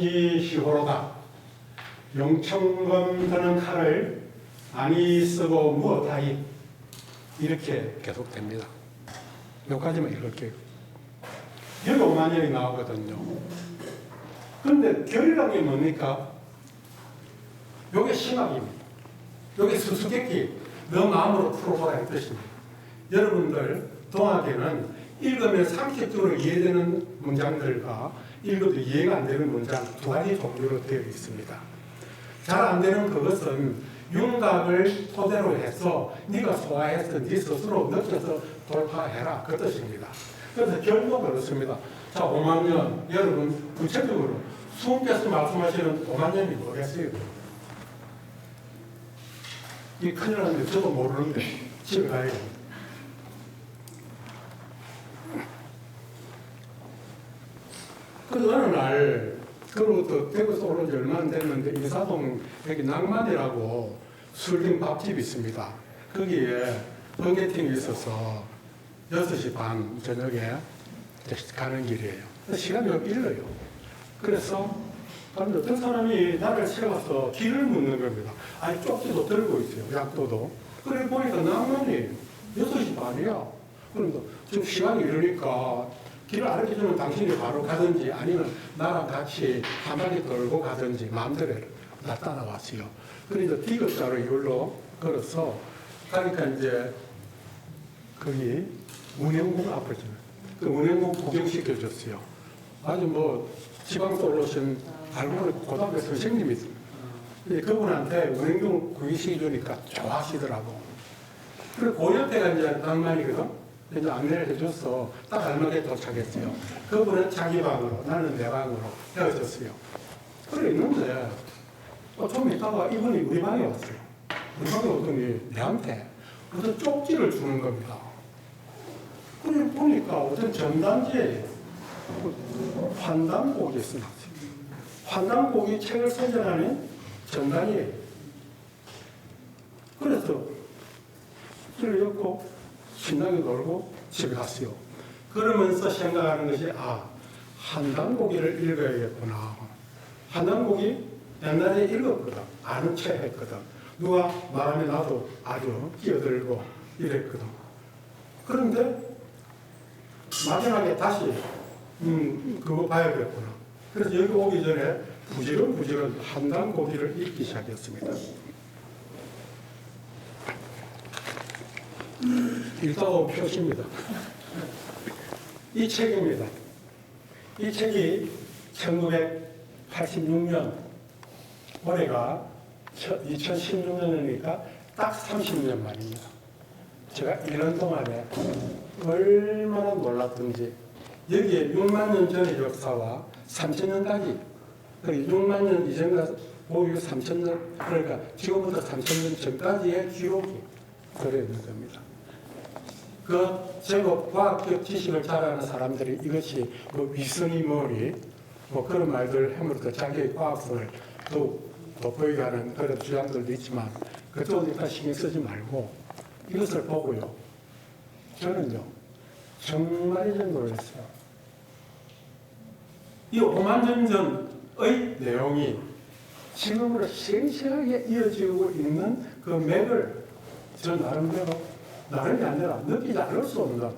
시호로다. 용천검 드는 칼을 아니 쓰고 무엇하이. 이렇게 계속됩니다. 여기까지만 읽을게요. 여기 5만 년이 나오거든요. 그런데 결이라는 게 뭡니까? 요게 심학입니다. 요게 수수께끼. 너 마음으로 풀어보라 이 뜻입니다. 여러분들 동학에는 읽으면 상식적으로 이해되는 문장들과 읽어도 이해가 안 되는 문장 두 가지 종류로 되어 있습니다. 잘 안 되는 그것은 윤곽을 토대로 해서 네가 소화해서 네 스스로 느껴서 돌파해라 그 뜻입니다. 그래서 결국 그렇습니다. 자, 5만 년 여러분 구체적으로 수훈께서 말씀하시는 5만 년이 뭐겠어요? 이 큰일 났는데 저도 모르는데 집에 가야 됩니다. 그 어느 날 그로부터 대구에서 올라온 지 얼마 안 됐는데 인사동 여기 낭만이라고 술김 밥집이 있습니다. 거기에 번개팅이 있어서 6시 반 저녁에 가는 길이에요. 시간이 좀 일러요. 그래서 어떤 사람이 나를 세워서 길을 묻는 겁니다. 아니 쪽지도 들고 있어요. 약도도. 그래 보니까 낭만이 6시 반이야. 그러니까 지금 시간이 이러니까 길을 알려주면 당신이 바로 가든지 아니면 나랑 같이 한 바퀴 돌고 가든지 마음대로 나 따라왔어요. 그래서 디귿자로 이걸로 걸어서 가니까 이제 거기 운영국 앞이죠. 그 운영국 구경시켜줬어요. 아주 뭐 지방서 올라오신 알고 보니 고등학교 선생님이 있어요. 그분한테 운영국 구경시켜주니까 좋아하시더라고. 그리고 그 옆에가 이제 낭만이거든. 이제 안내를 해줘서 딱 알맞게 도착했어요. 그분은 자기 방으로, 나는 내 방으로 헤어졌어요. 그래 있는데 좀 있다가 이분이 우리 방에 왔어요. 우리 방에 오더니 내한테 어떤 쪽지를 주는 겁니다. 그래 보니까 어떤 전단지에 환단곡이 있습니다. 환단곡이 책을 선전하는 전단이에요. 그래서 길을 엮고 신나게 놀고 집에 갔어요. 그러면서 생각하는 것이 한단고기를 읽어야겠구나. 한단고기 옛날에 읽었거든. 아는 체 했거든. 누가 말하면 나도 아주 끼어들고 이랬거든. 그런데 마지막에 다시 그거 봐야겠구나. 그래서 여기 오기 전에 부지런부지런 한단고기를 읽기 시작했습니다. 읽다가 표시입니다. 이 책입니다. 이 책이 1986년, 올해가 2016년이니까 딱 30년 만입니다. 제가 1년 동안에 얼마나 놀랐던지, 여기에 6만 년 전의 역사와 3,000년까지, 6만 년 이전과 3,000년, 그러니까 지금부터 3,000년 전까지의 기록이 들어있는 겁니다. 그 제법 과학적 지식을 잘 아는 사람들이 이것이 뭐 위선이 뭐니 뭐 그런 말들 해물어서 자기의 과학성을 더욱 돋보이게 하는 그런 주장들도 있지만 그쪽은 일단 신경 쓰지 말고 이것을 보고요. 저는요 정말 좀 놀랐어요. 이 5만 년 전의 내용이 지금으로 생생하게 이어지고 있는 그 맥을 저 나름대로 나름이 아니라 느끼지 않을 수 없는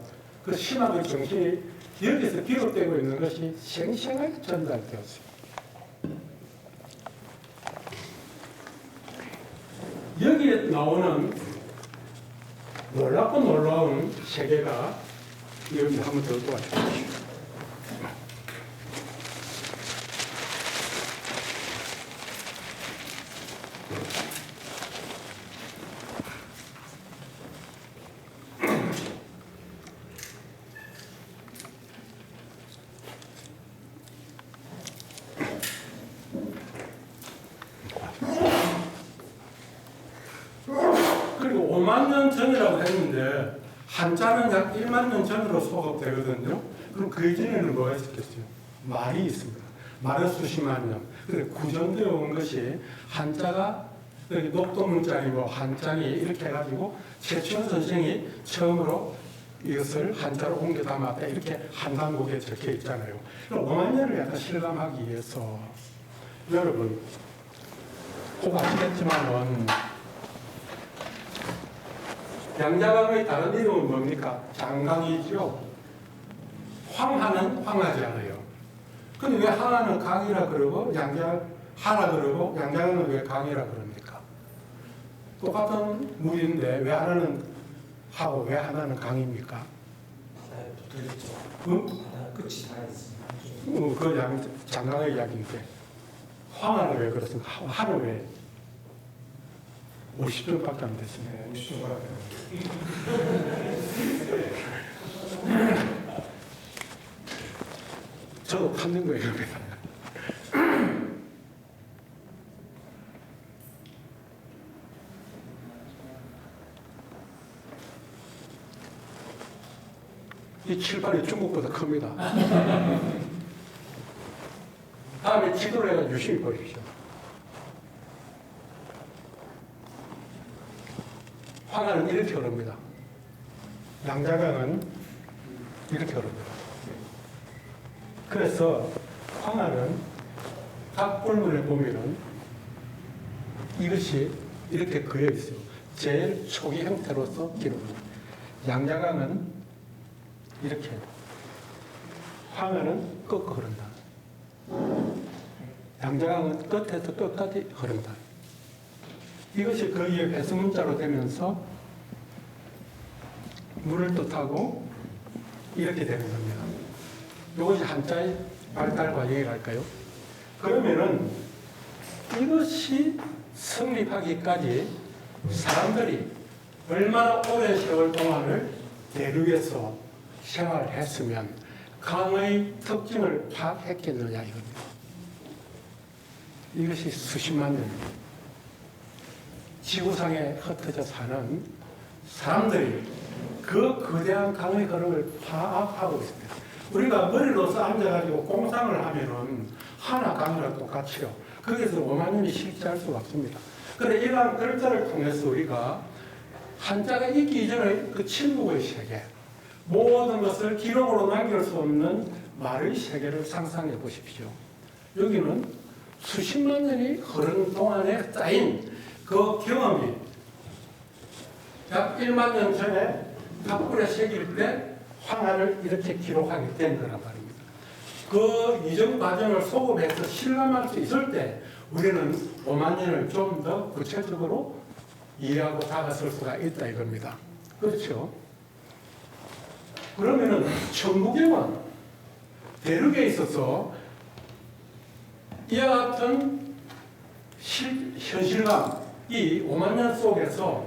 그 신학의 정신이 여기서 비롯되고 있는 것이 생생하게 전달되었어요. 여기에 나오는 놀랍고 놀라운 세계가 여러분들 한번 더 도와주십시오. 그리고 5만 년 전이라고 했는데 한자는 약 1만 년 전으로 소급되거든요. 그럼 그 이전에는 뭐가 있었겠어요? 말이 있습니다. 말은 수십만 년. 그래 구전되어 온 것이 한자가 여기 녹도문자이고 한자이 이렇게 해가지고 최치원 선생이 처음으로 이것을 한자로 옮겨 담았다 이렇게 한단곡에 적혀 있잖아요. 5만 년을 약간 실감하기 위해서 여러분, 꼭 아시겠지만은 양자강의 다른 이름은 뭡니까? 장강이죠. 황하는 황하잖아요. 근데 왜 하나는 강이라 그러고 하라 그러고 양자강은 왜 강이라 그럽니까? 똑같은 물인데 왜 하나는 하고 왜 하나는 강입니까? 붙어있죠. 응? 바다 끝이 다 있습니다. 그 장강의 이야기인데 황하는 왜 그렇습니까? 하는 왜? 50점밖에 안 됐습니다. 50점 받아요. 저도 찾는 거예요. 이 칠판이 중국보다 큽니다. 다음에 지도를 해서 유심히 보십시오. 황하는 이렇게 흐릅니다. 양자강은 이렇게 흐릅니다. 그래서 황하는 각 뿔문에 보면은 이것이 이렇게 그려 있어요. 제일 초기 형태로서 기록합니다. 양자강은 이렇게, 황하는 꺾어 흐른다. 양자강은 끝에서 끝까지 흐른다. 이것이 거기에 배수문자로 되면서 물을 뜻하고 이렇게 되는 겁니다. 이것이 한자의 발달 과정이랄까요? 그러면은 이것이 성립하기까지 사람들이 얼마나 오랜 세월 동안을 대륙에서 생활했으면 강의 특징을 파악했겠느냐 이겁니다. 이것이 수십만 년입니다. 지구상에 흩어져 사는 사람들이 그 거대한 강의 흐름을 파악하고 있습니다. 우리가 머리로서 앉아가지고 공상을 하면은 하나 강이랑 똑같이요. 거기서 5만 년이 실제할 수가 없습니다. 그런데 이러한 글자를 통해서 우리가 한자가 있기 이전의 그 침묵의 세계, 모든 것을 기록으로 남길 수 없는 말의 세계를 상상해 보십시오. 여기는 수십만 년이 흐른 동안에 쌓인 그 경험이 약 1만 년 전에 탑불에 새길 때 황하를 이렇게 기록하게 된 거란 말입니다. 그 이전 과정을 소급해서 실감할 수 있을 때 우리는 5만 년을 좀 더 구체적으로 이해하고 다가설 수가 있다 이겁니다. 그렇죠? 그러면은 천부경은 대륙에 있어서 이와 같은 현실감, 이 5만 년 속에서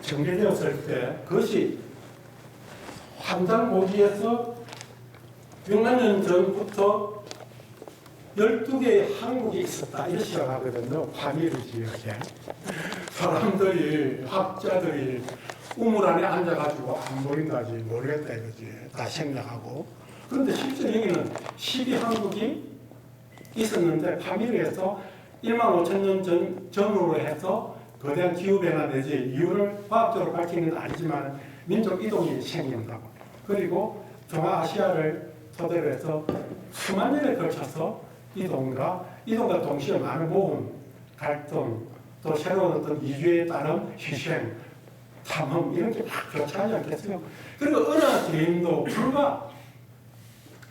정제되었을 때 그것이 환장고기에서 6만 년 전부터 12개의 한국이 있었다. 이렇게 시작하거든요. 파미르 지역에. 사람들이, 학자들이 우물 안에 앉아가지고 안 보인다지 모르겠다 이거지. 다 생략하고. 그런데 실제 여기는 12한국이 있었는데 파미르에서 1만 5천 년 전으로 해서 거대한 기후변화 내지 이유를 과학적으로 밝히는 건 아니지만 민족 이동이 생긴다고. 그리고 동아시아를 토대로 해서 수만 년에 걸쳐서 이동과 동시에 많은 모험, 갈등, 또 새로운 어떤 이주에 따른 희생, 탐험 이런 게 막 교차하지 않겠어요? 그리고 어느 개인도 불과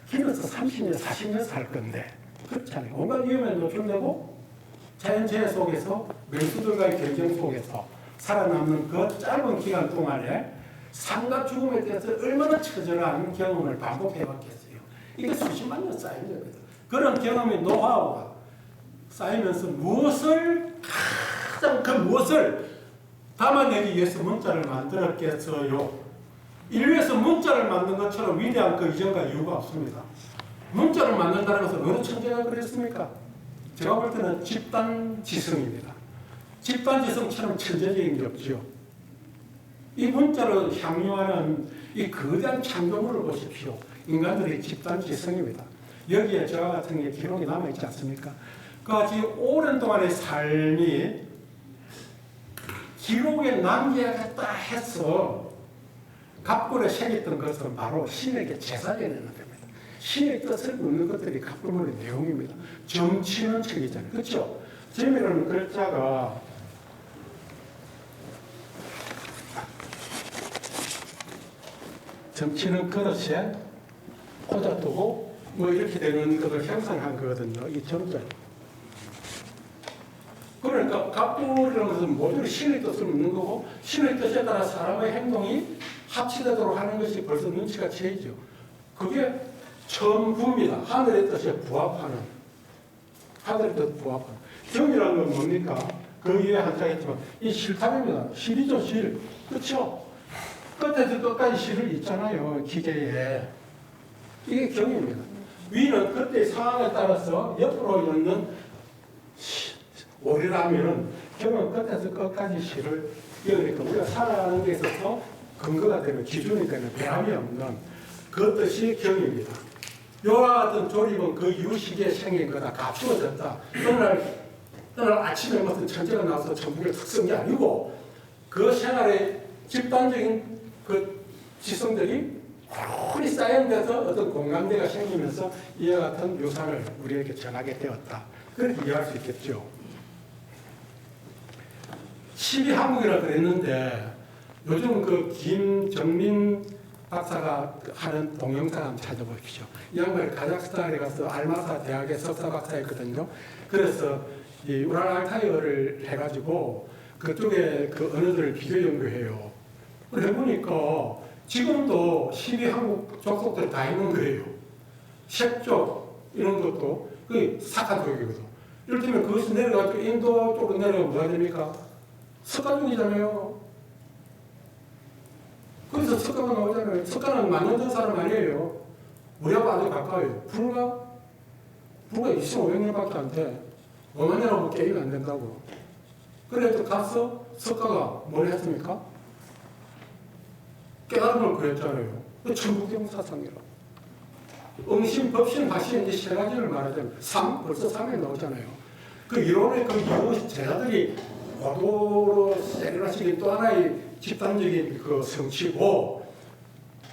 길어서 30년, 40년 살 건데 그렇잖아요. 온갖 위험에 노출되고 자연재해 속에서 맹수들과의 경쟁 속에서 살아남는 그 짧은 기간 동안에 삶과 죽음에 대해서 얼마나 처절한 경험을 반복해왔겠어요. 이게 수십만 년 쌓인 거거든. 그런 경험의 노하우가 쌓이면서 무엇을 담아내기 위해서 문자를 만들었겠어요. 인류에서 문자를 만든 것처럼 위대한 그 이전과 이유가 없습니다. 문자를 만든다는 것은 어느 천재가 그랬습니까? 제가 볼 때는 집단지성입니다. 집단지성처럼 천재적인 게 없죠. 이 문자로 향유하는 이 거대한 창조물을 보십시오. 인간들의 집단지성입니다. 여기에 저와 같은 게 기록이 남아있지 않습니까? 그같이 오랜 동안의 삶이 기록에 남겨야겠다 해서 갑골에 새겼던 것은 바로 신에게 제사 드리는 겁니다. 신의 뜻을 묻는 것들이 갑부문의 내용입니다. 점치는 책이잖아요. 그렇죠? 점이라는 글자가 점치는 그릇에 꽂아 두고 뭐 이렇게 되는 것을 형상한 거거든요. 이 점자. 그러니까 갑부라는 것은 모두 신의 뜻을 묻는 거고 신의 뜻에 따라 사람의 행동이 합치되도록 하는 것이 벌써 눈치가 채이죠. 그게 천부입니다. 하늘의 뜻에 부합하는. 하늘의 뜻 부합하는. 점이라는 건 뭡니까? 그 위에 한자겠지만 이 실탑입니다. 실이죠, 실. 그렇죠? 끝에서 끝까지 실을 있잖아요. 기계에. 이게 경입니다. 위는 그때의 상황에 따라서 옆으로 있는 오리라면 경은 끝에서 끝까지 실을 이어니까 우리가 살아가는 데 있어서 근거가 되는 기준이 되는 변함이 없는 그 뜻이 경입니다. 요와 같은 조립은 그 이후 시기에 생긴 거다. 갖추어졌다. 어느 날 아침에 무슨 천재가 나와서 천국을 탁 쓴 게 아니고 그 생활의 집단적인 그 지성들이 고루 쌓여져서 어떤 공감대가 생기면서 이와 같은 묘사를 우리에게 전하게 되었다. 그렇게 이해할 수 있겠죠. 12항목이라 그랬는데 요즘 그 김정민 박사가 하는 동영상 한번 찾아보십시오. 이 양반이 카자흐스탄에 가서 알마사 대학의 석사 박사였거든요. 그래서 이 우랄 알타이어를 해가지고 그쪽에 그 언어들을 비교 연구해요. 그래 보니까 지금도 12항목 족속들 다 있는 거예요. 셰족 이런 것도 그게 사카 쪽이거든. 이를테면 거기서 내려가지고 인도 쪽으로 내려가면 뭐가 됩니까? 석가족이잖아요. 거기서 석가가 나오잖아요. 석가는 만년된 사람 아니에요. 우리하고 아주 가까워요. 불과 2,500년밖에 안 돼. 5만 년하고 게임 안 된다고. 그래도 가서 석가가 뭘 했습니까? 깨달음을 구했잖아요. 천부경 사상이라. 응신, 법신, 화신 이 세 가지를 말하자면 벌써 3에 나오잖아요. 그 이론의 그 이후 제자들이 고도로 세련하시긴 또 하나의 집단적인 그 성취고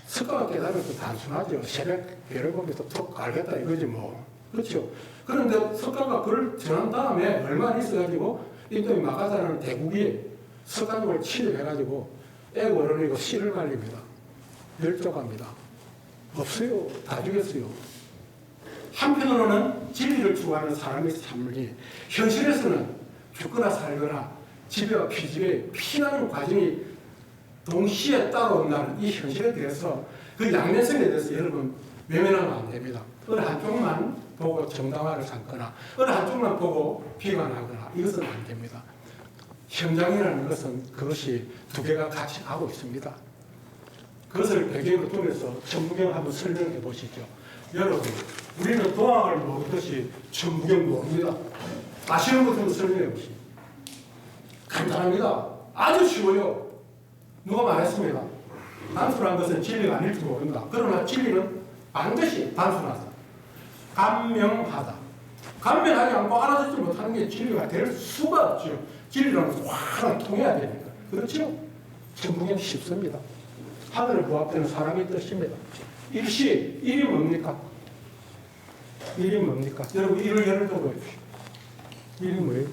석가가 깨달으면 또 단순하죠. 새벽 별을 보면서 톡 알겠다 이거지 뭐. 그렇죠. 그런데 석가가 그걸 전한 다음에 얼마 있어가지고 인도의 마가사라는 대국이 석가족을 침입해가지고 애고르고 씨를 말립니다. 멸족합니다. 없어요. 다 죽였어요. 한편으로는 진리를 추구하는 사람의 삶이 현실에서는 죽거나 살거나 집에와 피집에 피나는 과정이 동시에 따라온다는 이 현실에 대해서 그 양면성에 대해서 여러분 외면하면 안 됩니다. 어느 한쪽만 보고 정당화를 삼거나 어느 한쪽만 보고 비관하거나 이것은 안 됩니다. 현장이라는 것은 그것이 두 개가 같이 가고 있습니다. 그것을 배경으로 두면서 천부경 한번 설명해 보시죠. 여러분, 우리는 도항을 모르듯이 천부경 모릅니다. 아시는 것부터 설명해 보시죠. 간단합니다. 아주 쉬워요. 누가 말했습니다. 단순한 것은 진리가 아닐 줄 모른다. 그러나 진리는 반드시 단순하다. 간명하다. 간명하지 않고 알아듣지 못하는 게 진리가 될 수가 없죠. 진리라는 것은 확 통해야 되니까. 그렇죠? 천부경 쉽습니다. 하늘을 부합되는 사람의 뜻입니다. 일시, 일이 뭡니까? 일이 뭡니까? 여러분, 일을 예를 들어 보십시오. 일이 뭐예요?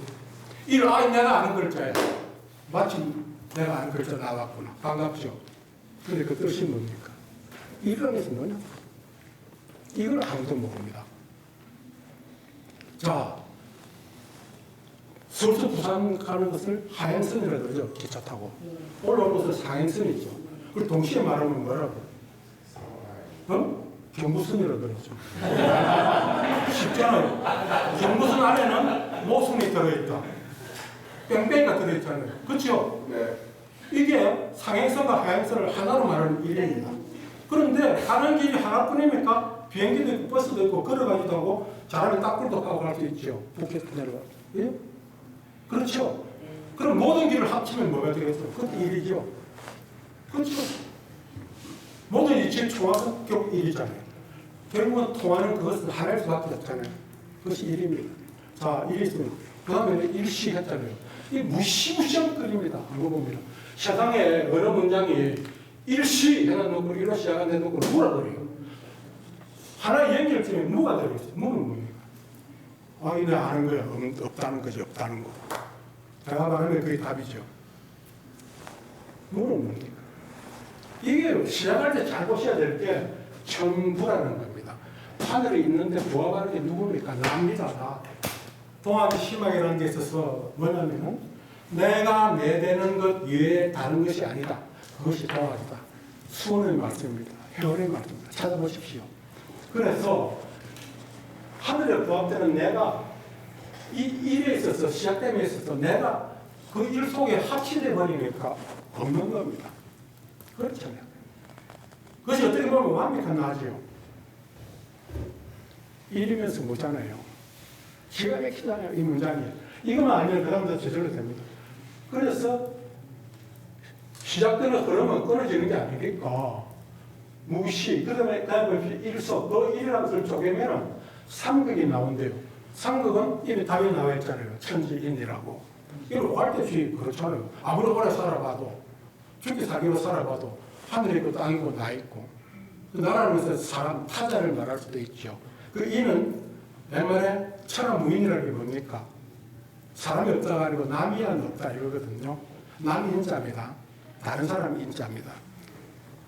일, 내가 아는 글자야. 마침 내가 아는 글자 나왔구나. 반갑죠? 근데 그 뜻이 뭡니까? 일이라는 것은 뭐냐? 이걸 아무도 모릅니다. 자, 서울서 부산 가는 것을 하행선이라 그러죠. 기차 타고. 올라오는 것은 상행선이죠. 그리고 동시에 말하면 뭐라고? 경부선이라 그러죠. 쉽잖아요. 경부선 안에는 모순이 들어있다. 뺑뺑이가 들어있잖아요. 그렇죠? 네. 이게 상행선과 하행선을 하나로 말하는 일입니다. 그런데 가는 길이 하나뿐입니까? 비행기도 있고 버스도 있고 걸어가기도 하고 잘하면 땅굴도 가고 갈 수 있죠. 북해서 내려가. 예? 그렇죠? 그럼 모든 길을 합치면 뭐가 되겠어? 그것도 일이죠. 그렇죠? 모든 이치의 총합은 결국 일이잖아요. 결국은 통하는 그것은 하나일 수밖에 없잖아요. 그것이 일입니다. 자, 일이 있으면 그 다음에 일시 했잖아요. 이 무시무시한 글입니다. 읽어보면 세상에 어느 문장이 일시 해놓고 일로 시작한 해놓고 물어버려요. 하나의 연결점에 무가 들어있어요. 무는 뭡니까? 아, 이거 아는 거야. 없다는 거지, 없다는 거. 제가 말하면 그게 답이죠. 무는 뭡니까? 이게 시작할 때 잘 보셔야 될 게 천부라는 겁니다. 하늘에 있는데 부합하는 게 누굽니까? 납니다. 나. 동학의 심학이라는 게 있어서 뭐냐면 내가 내되는 것 이외에 다른 것이 아니다. 그것이 동학이다. 수원의 말씀입니다. 회원의 말씀입니다. 찾아보십시오. 그래서 하늘에 부합되는 내가 이 일에 있어서 시작됨에 있어서 내가 그 일 속에 합치돼 버리니까 없는 겁니다. 그렇잖아요. 그것이 어떻게 보면 완벽한 나지요. 일이면서 뭐잖아요. 기가 막히잖아요. 이 문장이. 이것만 알면 그 다음부터 저절로 됩니다. 그래서 시작되는 흐름은 끊어지는 게 아니니까 무시, 그 다음에 일석, 그 일이라는 것을 쪼개면 삼극이 나온대요. 삼극은 이미 답이 나와 있잖아요. 천지인이라고. 이걸 할때 주의 그렇잖아요. 아무리 오래 살아봐도, 죽기 살기로 살아봐도 하늘이 있고 땅이 있고 나 있고. 나라는 것은 사람, 타자를 말할 수도 있죠. 그 이는 옛말에 천하무인이라는 게 뭡니까? 사람이 없다가 아니고 남이야 없다 이거거든요. 남이 인자입니다. 다른 사람이 인자입니다.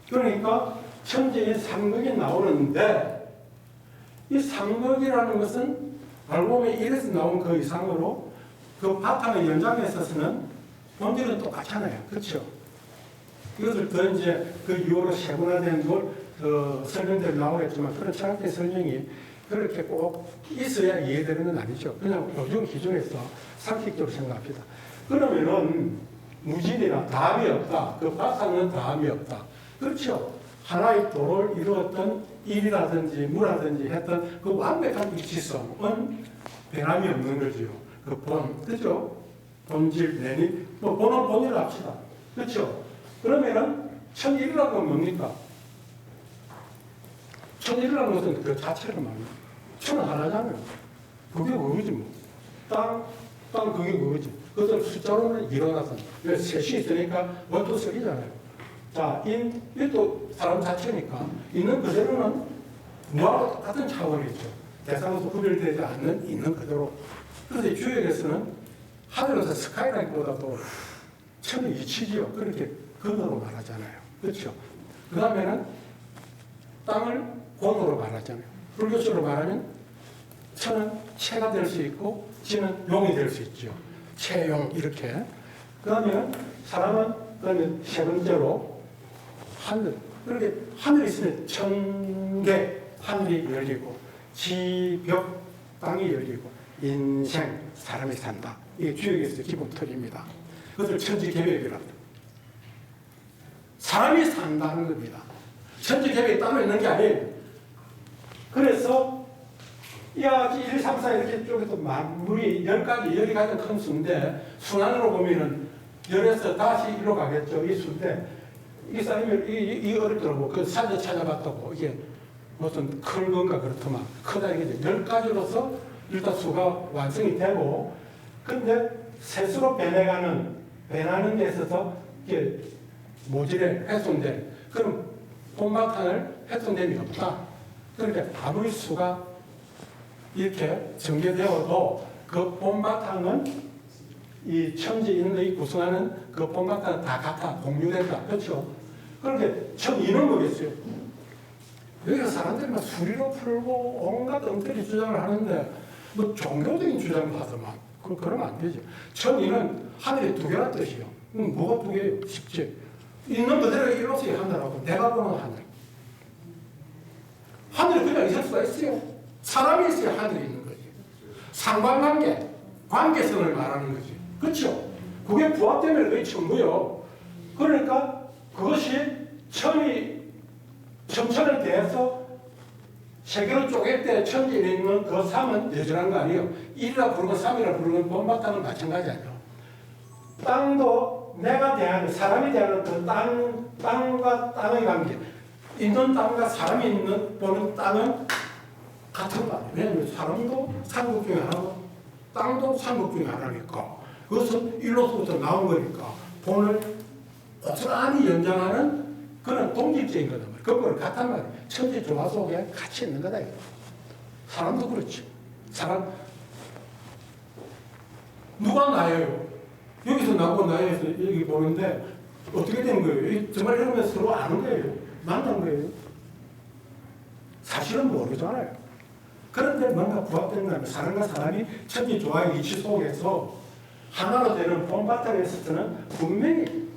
그러니까 천지의 삼극이 나오는데 이 삼극이라는 것은 알고 보면 이래서 나온 그 이상으로 그 바탕의 연장에 있어서는 본질은 똑같잖아요. 그렇죠? 이것을 더 이제 그 이후로 세분화된 걸 설명대로 나오겠지만 그런 철학적 설명이 그렇게 꼭 있어야 이해되는 건 아니죠. 그냥 요즘 기준에서 상식적으로 생각합니다. 그러면은 무진이나 다음이 없다. 그 바탕은 다음이 없다. 그렇죠. 하나의 도를 이루었던 일이라든지 무라든지 했던 그 완벽한 일치성은 변함이 없는 거죠. 그 본, 그죠? 본질, 내니, 뭐 본은 본이라 합시다. 그렇죠? 그러면은 천일이라고 뭡니까? 천일이라는 것은 그 자체를 말합니다. 천은 하나잖아요. 그게 그거지 뭐. 땅 그게 그거지. 그것을 숫자로는 일어나서 왜 셋이 있으니까 원투 쓰기잖아요. 자, 인도 사람 자체니까 있는 그대로는 무하고 똑같은 차원이죠. 대상에서 구별되지 않는 있는 그대로. 그래서 주역에서는 하늘에서 스카이라이트보다도 천의 이치지요. 그렇게 근으로 말하잖아요. 그렇죠? 그 다음에는 땅을 곤으로 말하잖아요. 불교적으로 말하면 천은 체가 될 수 있고 지는 용이 될 수 있죠. 체용 이렇게. 그 다음에는 사람은 그러면 세 번째로 하늘. 그렇게 하늘이 있으면 천개 하늘이 열리고 지벽 땅이 열리고 인생 사람이 산다. 이게 주역에서 기본 틀입니다. 그것을 천지계획이라고 합니다. 사람이 산다는 겁니다. 천지계획이 따로 있는 게 아니에요. 그래서 야 1, 2, 3, 4 이렇게 쪽에서 만물이 10가지, 10이 가장 큰 수인데 순환으로 보면은 10에서 다시 1로 가겠죠. 이 수인데 이 사람이 이 어릴 때로 그 사전 찾아봤다고 이게 무슨 큰 건가 그렇더만 크다 이게 10가지로서 일단 수가 완성이 되고 근데 세수로 변하는 데 있어서 이게 모질에 훼손된 그런 본바탕을 훼손됨이 없다. 그러니까 아무리 수가 이렇게 전개되어도 그 본바탕은 이 천지인의 구성하는 그 본바탕은 다 같아 공유된다. 그렇죠? 그런데 천인은 뭐겠어요? 여기서 사람들이 막 수리로 풀고 온갖 엉터리 주장을 하는데 뭐 종교적인 주장을 하더만 그러면 안 되죠. 천인은 하늘이 두 개란 뜻이요. 뭐가 두 개예요? 쉽지. 있는 그대로 일로서 하늘하고 내가 보는 하늘. 하늘이 그냥 있을 수가 있어요. 사람이 있어야 하늘이 있는 거지. 상관관계, 관계성을 말하는 거지. 그렇죠? 그게 부합되면 그게 천부요. 그러니까 그것이 천천에 대해서 세계로 쪼갤 때 천지에 있는 그 삼은 여전한 거 아니에요. 1이라 부르고 3이라 부르고 본바탕은 마찬가지 아니에요. 땅도 내가 대하는 사람이 대하는 그 땅과 땅의 관계 있는 땅과 사람이 있는 보는 땅은 같은 거 아니에요. 왜냐하면 사람도 삼국 중에 하나고 땅도 삼국 중에 하나니까 그것은 일로서부터 나온 거니까 본을 고스란히 연장하는 그런 독립적인 거단 말이에요. 그거는 같단 말이에요. 천지 조화 속에 같이 있는 거다. 이거. 사람도 그렇지. 사람 누가 나예요? 여기서 나고 나에서 여기 보는데 어떻게 되는 거예요? 이게 정말 이러면 서로 아는 거예요. 만난 거예요. 사실은 모르잖아요. 그런데 뭔가 부합되는 거는 사람과 사람이 천지 조화의 이치 속에서 하나로 되는 본바탕에서는 분명히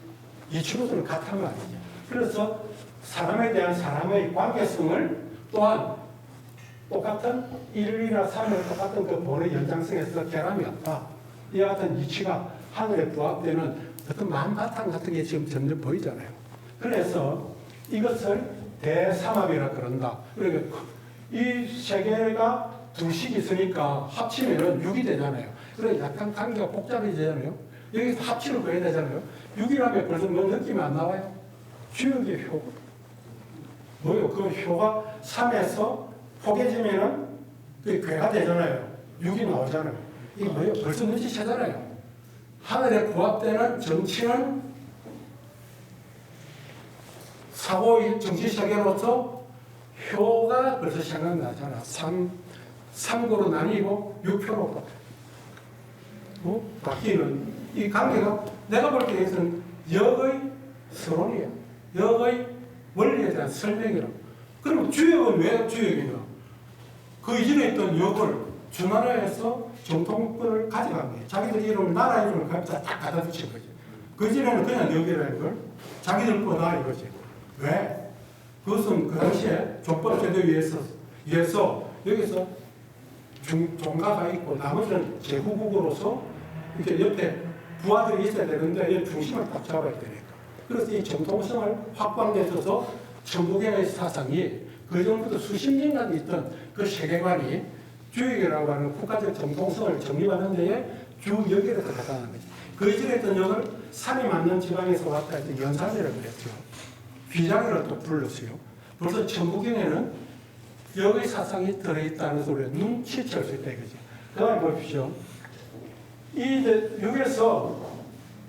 이치로서는 같은 말이죠. 그래서 사람에 대한 사람의 관계성을 또한 똑같은 1이나 3을 똑같은 그 본의 연장성에서 결함이 없다. 이와 같은 이치가 하늘에 부합되는 어떤 만바탕 같은 게 지금 점점 보이잖아요. 그래서 이것을 대삼합이라 그런다. 그러니까 이 세 개가 둘씩 있으니까 합치면은 6이 되잖아요. 그래서 약간 관계가 복잡해지잖아요. 여기서 합치를 그려야 되잖아요. 6이라면 벌써 뭐 느낌이 안 나와요? 주역의 효. 뭐요? 그 효가 3에서 포개지면은 그게 괴가 되잖아요. 6이 나오잖아요. 이게 뭐예요? 벌써 눈치채잖아요. 하늘에 부합되는 정치는 사고의 정치세계로서 효가 벌써 생각나잖아. 3고로 나뉘고 6표로 바뀌는 이 관계가 내가 볼 때에서는 역의 서론이야. 역의 원리에 대한 설명이라고. 그럼 주역은 왜 주역이냐? 그 이전에 있던 역을 주나라에서 정통권을 가져간 거예요. 자기들 이름을 나라 이름을 딱 갖다 붙인 거지. 그 이전에는 그냥 역이라는 걸 자기들 거다 이거지. 왜? 그것은 그 당시에 족법제도에 의해서 여기서 종가가 있고 나머지는 제후국으로서 이렇게 옆에 부하들이 있어야 되는데 이 중심을 딱 잡아야 되니까. 그래서 이 정통성을 확보한 데 있어서 천부경의 사상이 그 전부터 수십 년간 있던 그 세계관이 주역이라고 하는 국가적 정통성을 정립하는 데에 주역이라고 나타나는 거지. 그 이전에 있던 역을 산이 맞는 지방에서 왔다 해서 연산이라고 그랬죠. 휘장이라고 또 불렀어요. 벌써 천부경에는 역의 사상이 들어있다는 소리를 눈치챌 수 있다 이거지. 그 다음에 보십시오. 이 6에서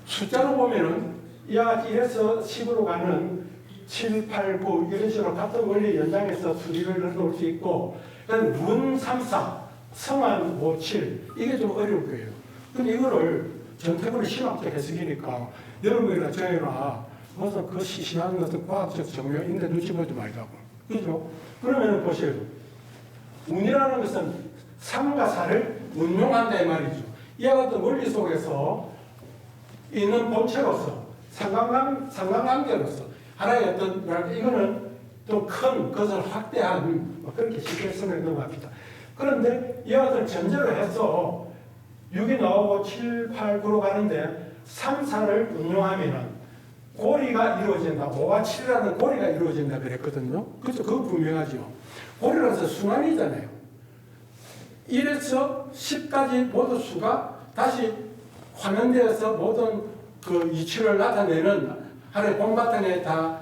숫자로 보면은 이와 같이 1에서 10으로 가는 7, 8, 9 이런 식으로 같은 원리 연장해서 수리를 넣을 수 있고 문 3, 4, 성한 5, 7 이게 좀 어려울 거예요. 근데 이거를 전태분의 신학적 해석이니까 여러분이나 저희나 무슨 그 시시한 것은 과학적 정명인데 눈치 보지 말자고. 그죠? 그러면 보세요. 운이라는 것은 3과 4를 운용한다 이 말이죠. 이와 같은 원리 속에서 있는 본체로서 상관관계로서 하나의 어떤 이거는 좀 큰 것을 확대한 그렇게 쉽게 설명해 넘어갑니다. 그런데 이와 같은 전제로 해서 6이 나오고 7, 8, 9로 가는데 3, 4를 운용하면은 고리가 이루어진다. 5와 7이라는 고리가 이루어진다 그랬거든요. 그렇죠? 그거 분명하죠. 고리라서 순환이잖아요. 1에서 10까지 모든 수가 다시 환원되어서 모든 그 이치를 나타내는 하나의 본바탕에 다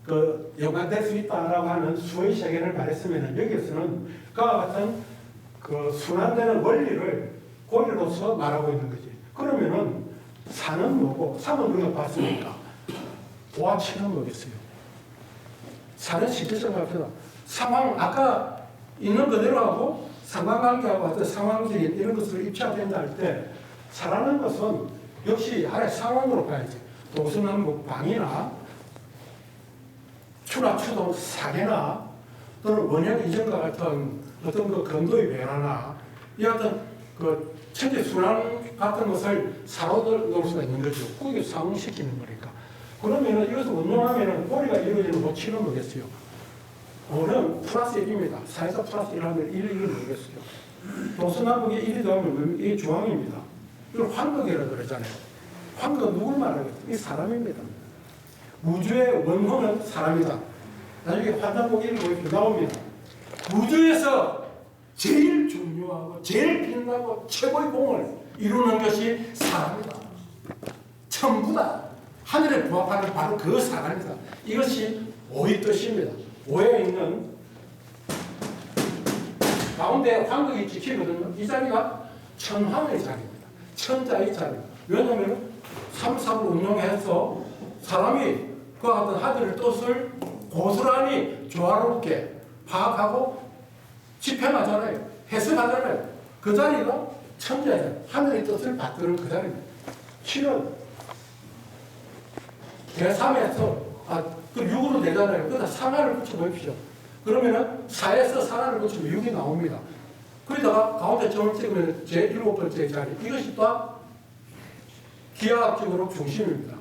그 연관될 수 있다라고 하는 수의 세계를 말했으면 여기에서는 그와 같은 그 순환되는 원리를 고리로서 말하고 있는 거지. 그러면은 4는 뭐고 3은 우리가 봤으니까 5와 7은 뭐겠어요? 4는 쉽게 생각합시다. 상황 아까 있는 그대로 하고 상관관계하고 어떤 상황적인 이런 것을 입체화된다 할 때 사라는 것은 역시 하나의 상황으로 봐야지. 도수는 뭐 방이나 추나 추동 사계나 또는 원형 이전과 같은 어떤 그 건도의 변화나 이 같은 그 천재 순환 같은 것을 사로 넣을 수가 있는 거죠. 그게 상응시키는 거니까. 그러면은 이것을 운용하면은 꼬리가 이루어지는 모치는 뭐겠어요? 5는 플러스 1입니다. 4에서 플러스 1 하면 1을 뭐겠어요? 도수나무에 1이 더하면 이게 중앙입니다. 이걸 환극이라고 그러잖아요. 환극은 누굴 말하겠어요? 이 사람입니다. 우주의 원혼은 사람이다. 나중에 환자복 1을 나옵니다. 우주에서 제일 중요하고 제일 빛나고 최고의 공을 이루는 것이 사람이다. 전부다. 하늘에 부합하는 바로 그 사람이다. 이것이 오의 뜻입니다. 오에 있는 가운데 황극이 지키거든요. 이 자리가 천황의 자리입니다. 천자의 자리. 왜냐하면 3, 4를 운용해서 사람이 그와 같은 하늘의 뜻을 고스란히 조화롭게 파악하고 집행하잖아요. 해석하잖아요. 그 자리가 천재, 하늘의 뜻을 받드는 그 자리입니다. 실은 제3에서 그 6으로 되잖아요. 그러다 산하를 붙여보십시오. 그러면은 4에서 산하를 붙이면 6이 나옵니다. 그러다가 가운데 점을 찍으면 제7번째 자리. 이것이 또 기하학적으로 중심입니다.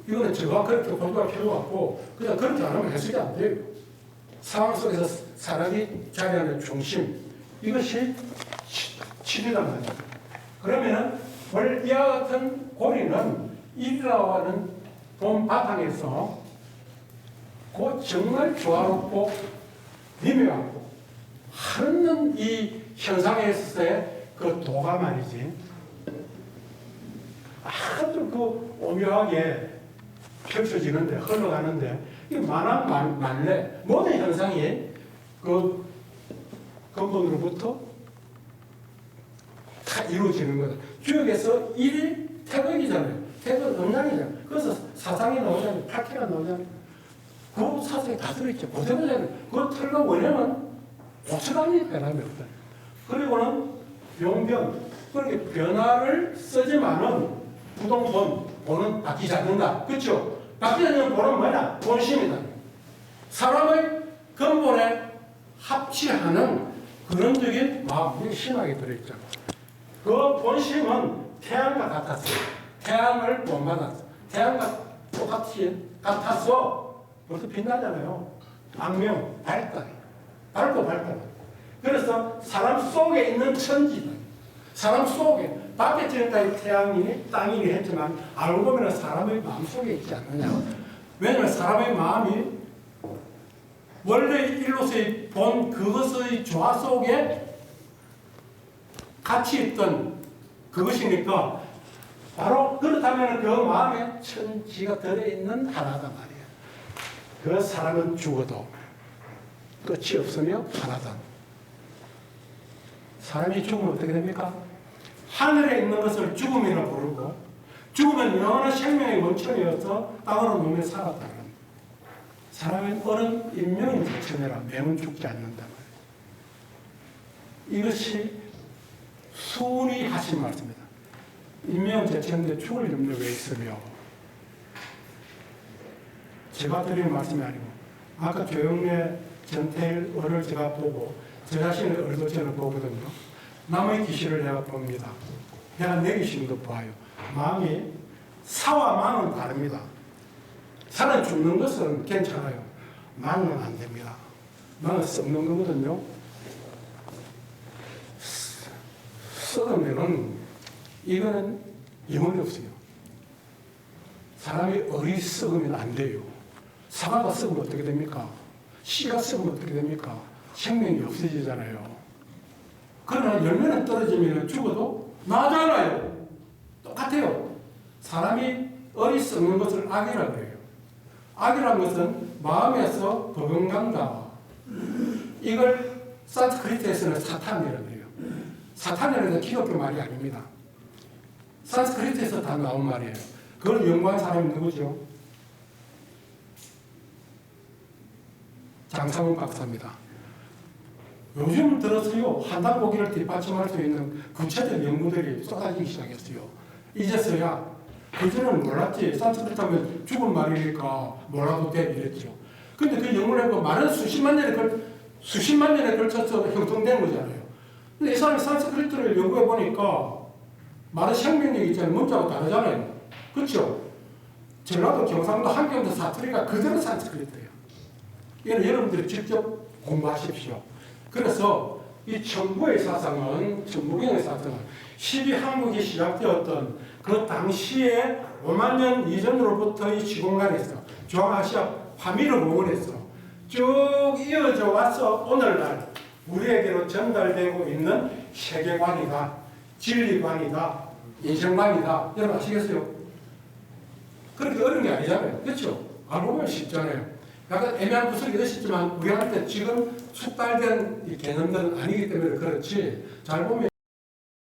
이거는 제가 그렇게 공부할 필요가 없고 그냥 그렇게 안 하면 해석이 안 돼요. 상황 속에서 사람이 자리하는 중심. 이것이 칠이란 말이에요. 그러면은 원래 이와 같은 고리는 이라고 하는 본 바탕에서 그 정말 조화롭고 미묘하고 하는 이 현상에 있어서의 그 도가 말이지 아주 그 오묘하게 펼쳐지는데 흘러가는데 이 만한 만래 모든 현상이 그 근본으로부터 다 이루어지는 거다. 주역에서 일이 태극이잖아요. 태극은 음양이잖아요. 그래서 사상이 나오잖아요. 파케가 나오잖아요. 그 사상이 다 들어있죠. 고대잖아요. 그 틀과 원형은 고스란히 변함이 없다. 그리고는 용변, 그렇게 변화를 쓰지만은 부동본, 본은 바뀌지 않는다. 그렇죠? 바뀌지 않는 본은 뭐냐? 본심이다. 사람의 근본에 합치하는 근원적인 마음이 심하게 들어있죠. 그 본심은 태양과 같았어요. 태양을 본받았어. 태양과 똑같이 같아서 벌써 빛나잖아요. 악명, 밝다. 밝고 밝다. 그래서 사람 속에 있는 천지다. 사람 속에 밖에 지금까지 태양이니 땅이니 했지만 알고 보면 사람의 마음 속에 있지 않느냐. 왜냐하면 사람의 마음이 원래 일로서의 본 그것의 조화 속에 같이 있던 그것이니까 바로 그렇다면 그 마음에 천지가 들어있는 하나다 말이에요. 그 사람은 죽어도 끝이 없으며 하나다. 사람이 죽으면 어떻게 됩니까? 하늘에 있는 것을 죽음이라 부르고 죽으면 영원한 생명의 원천이어서 땅으로 놓으며 살았다. 사람은 어른 인명인 자체라 명은 죽지 않는다 말이에요. 이것이 순히 하신 말씀입니다. 인명은 자체인데 죽을 염려 왜 있으며 제가 드리는 말씀이 아니고 아까 조영래 전태일 을을 제가 보고 저 자신의 을도 저는 보거든요. 남의 귀신을 내가 봅니다. 내가 내 귀신도 봐요. 마음이 사와 망은 다릅니다. 사는 죽는 것은 괜찮아요. 망은 안 됩니다. 망은 썩는 거거든요. 썩으면은 이거는 영혼이 없어요. 사람이 어리석으면 안 돼요. 사과가 썩으면 어떻게 됩니까? 씨가 썩으면 어떻게 됩니까? 생명이 없어지잖아요. 그러나 열매는 떨어지면 죽어도 나잖아요. 똑같아요. 사람이 어리석는 것을 악이라고 해요. 악이라는 것은 마음에서 버금간다. 이걸 산스크리트에서는 사탄이라고 해요. 사탄이라는 건 기독교 말이 아닙니다. 산스크리트에서 다 나온 말이에요. 그걸 연구한 사람이 누구죠? 장상훈 박사입니다. 요즘 들어서요, 한당 보기를 뒷받침할 수 있는 구체적 연구들이 쏟아지기 시작했어요. 이제서야, 그전에는 몰랐지. 산스크리트 하면 죽은 말이니까 뭐라도 돼 이랬죠. 근데 그 연구를 해보면 말은 수십만 년에 걸쳐서 형성된 거잖아요. 근데 이 사람이 산스크리트를 연구해 보니까 말은 생명력이 있잖아요. 문자하고 다르잖아요. 그렇죠? 전라도, 경상도, 한경도 사투리가 그대로 산스크리트예요. 이건 여러분들이 직접 공부하십시오. 그래서 이 천부의 사상은, 천부경의 사상은 12항목이 시작되었던 그 당시에 5만 년 이전으로부터 이 지공간에서 중앙아시아 파미르 공원에서 쭉 이어져 와서 오늘날 우리에게로 전달되고 있는 세계관이다, 진리관이다, 인생관이다. 여러분 아시겠어요? 그렇게 어려운 게 아니잖아요. 그렇죠? 알고 보면 쉽잖아요. 약간 애매한 구석이 있었지만 우리한테 지금 숙달된 이 개념들은 아니기 때문에 그렇지 잘 보면